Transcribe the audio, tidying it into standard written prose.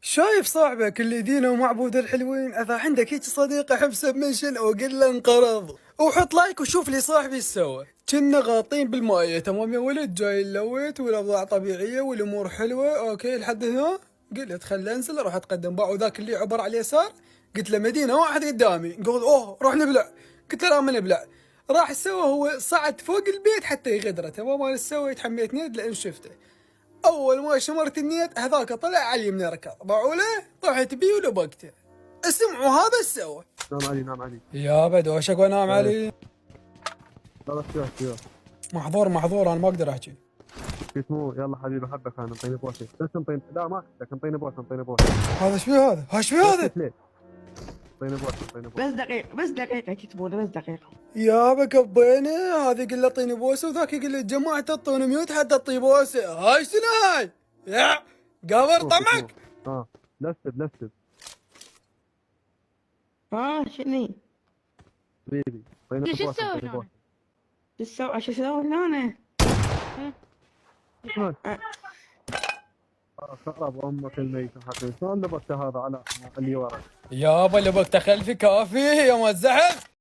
شايف صاحبك اللي دينه معبود الحلوين؟ اذا عندك هيك صديق احب سبمشن وقل له انقرض وحط لايك وشوف لي صاحبي ايش سوى. كنا غاطين بالمايه تمام يا ولد، جاي اللويت والاوضاع طبيعيه والامور حلوه اوكي لحد هنا. قلت خل انزل اروح اتقدم باع، وذاك اللي عبر على اليسار قلت له مدينه واحد قدامي، يقول اوه روح نبلع. قلت له لا ما نبلع. راح سوى هو صعد فوق البيت حتى يغدره تمام. انا سويت حميت ند لان شفته. اول ما شمرت النيت هذاك طلع علي من ركض باعوله، طحت بيه ولبقته. اسمعوا هذا ايش سوى. نام علي نام علي. يا بدوشك وانام إيه. علي. لا سيوح سيوح. محظور انا ما اقدر احكي. اسمه يلا حبيبي احبك انا انطيني بوسه بس انطيني لا ما احبك انطيني بوسه انطيني بوسه. هذا ايش فيه هذا؟ ايش فيه هذا؟ انطيني بوسه انطيني بوسه. بس دقيقة كتبوا له بس دقيقة. يا بكبينه هذا يقول له اعطيني بوسه وذاك يقول له جماعه تعطون ميوت حتى تعطي بوسه. هاي شنو هاي؟ يا قبر طمك. لفت شنو؟ حبيبي انطيني شو بوسه تسوي انطيني هنا؟ شو اسوي هنا؟ بوسه. خرب امك الميته حتى شلون لبست هذا على اللي ورا. يابا لبقته خلفي كافي يا ما تزعل.